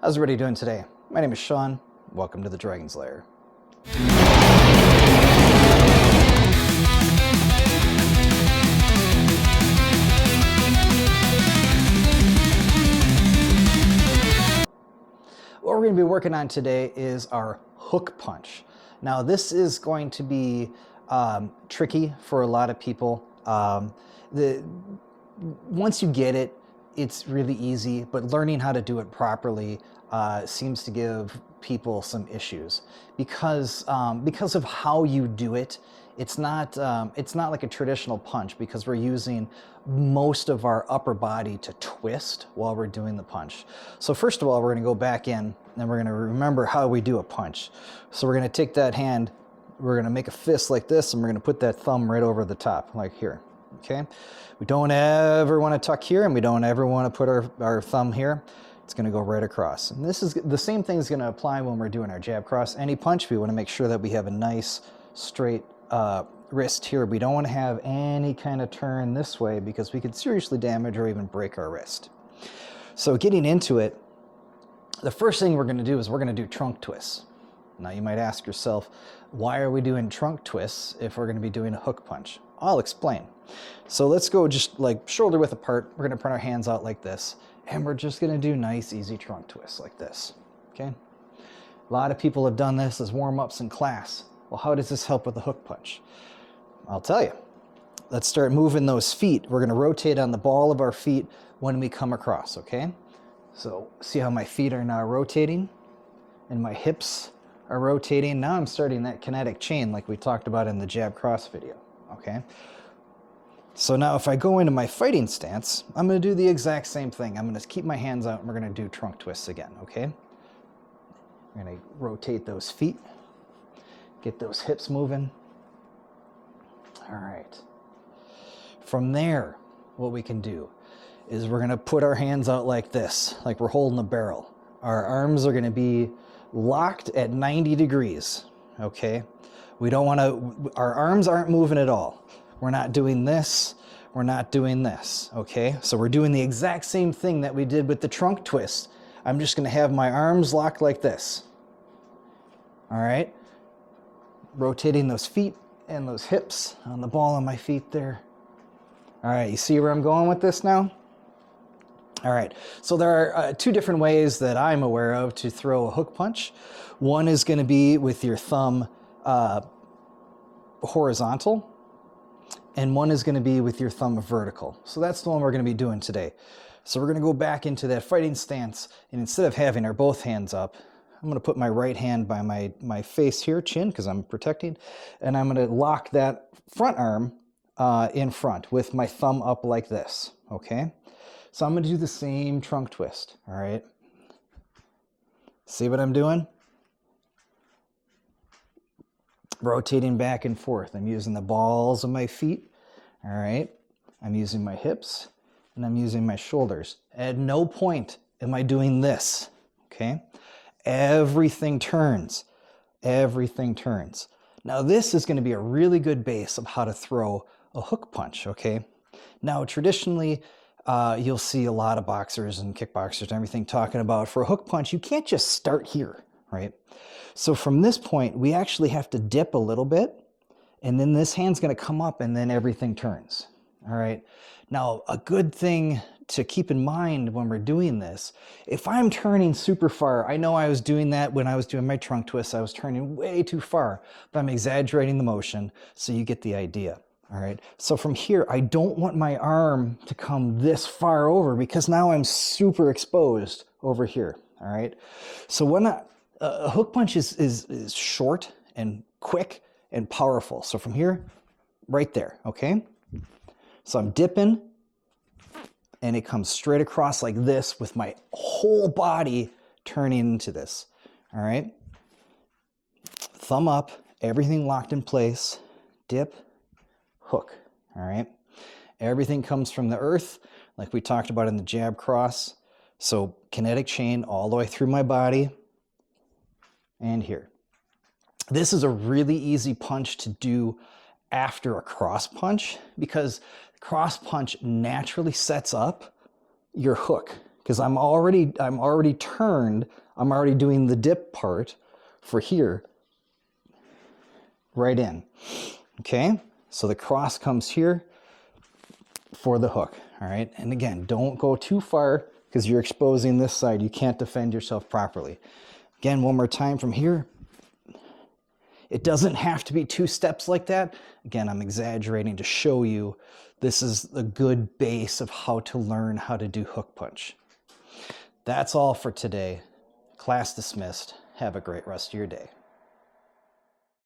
How's everybody doing today? My name is Sean. Welcome to the Dragon's Lair. What we're going to be working on today is our hook punch. Now this is going to be tricky for a lot of people. Once you get it, it's really easy, but learning how to do it properly seems to give people some issues because of how you do it. It's not like a traditional punch because we're using most of our upper body to twist while we're doing the punch. So first of all, we're going to go back in and we're going to remember how we do a punch. So we're going to take that hand, we're going to make a fist like this, and we're going to put that thumb right over the top, like here. Okay, we don't ever want to tuck here, and we don't ever want to put our thumb here. It's going to go right across. And this is the same thing is going to apply when we're doing our jab cross. Any punch, we want to make sure that we have a nice straight wrist here. We don't want to have any kind of turn this way because we could seriously damage or even break our wrist. So getting into it, the first thing we're going to do is we're going to do trunk twists. Now you might ask yourself, why are we doing trunk twists if we're going to be doing a hook punch? I'll explain. So let's go just like shoulder width apart. We're going to put our hands out like this, and we're just going to do nice, easy trunk twists like this. Okay? A lot of people have done this as warm-ups in class. Well, how does this help with the hook punch? I'll tell you. Let's start moving those feet. We're going to rotate on the ball of our feet when we come across, okay? So see how my feet are now rotating and my hips are rotating. Now I'm starting that kinetic chain like we talked about in the jab cross video, okay? So now if I go into my fighting stance, I'm going to do the exact same thing. I'm going to keep my hands out and we're going to do trunk twists again, okay? We're going to rotate those feet, get those hips moving. All right. From there, what we can do is we're going to put our hands out like this, like we're holding a barrel. Our arms are going to be locked at 90 degrees, okay? We don't want to, our arms aren't moving at all. We're not doing this, we're not doing this, okay? So we're doing the exact same thing that we did with the trunk twist. I'm just going to have my arms locked like this, all right? Rotating those feet and those hips on the ball of my feet there. All right, you see where I'm going with this now? All right, so there are two different ways that I'm aware of to throw a hook punch. One is going to be with your thumb horizontal, and one is going to be with your thumb vertical. So that's the one we're going to be doing today. So we're going to go back into that fighting stance, and instead of having our both hands up, I'm going to put my right hand by my face here, chin, because I'm protecting, and I'm going to lock that front arm in front with my thumb up like this, okay? So I'm going to do the same trunk twist, all right? See what I'm doing? Rotating back and forth. I'm using the balls of my feet, all right? I'm using my hips, and I'm using my shoulders. At no point am I doing this, okay? Everything turns. Everything turns. Now this is going to be a really good base of how to throw a hook punch, okay? Now traditionally, you'll see a lot of boxers and kickboxers and everything talking about for a hook punch, you can't just start here, right? So from this point, we actually have to dip a little bit, and then this hand's going to come up and then everything turns, all right? Now, a good thing to keep in mind when we're doing this, if I'm turning super far, I know I was doing that when I was doing my trunk twist, I was turning way too far, but I'm exaggerating the motion so you get the idea. All right, so from here, I don't want my arm to come this far over because now I'm super exposed over here, all right? So when a hook punch is short and quick and powerful. So from here, right there, okay? So I'm dipping, and it comes straight across like this with my whole body turning into this, all right? Thumb up, everything locked in place, dip, hook, all right? Everything comes from the earth, like we talked about in the jab cross. So kinetic chain all the way through my body and here. This is a really easy punch to do after a cross punch because cross punch naturally sets up your hook, because I'm already turned. I'm already doing the dip part for here, right in. Okay, so the cross comes here for the hook. All right, and again, don't go too far because you're exposing this side. You can't defend yourself properly. Again, one more time from here. It doesn't have to be 2 steps like that. Again, I'm exaggerating to show you this is a good base of how to learn how to do hook punch. That's all for today. Class dismissed. Have a great rest of your day.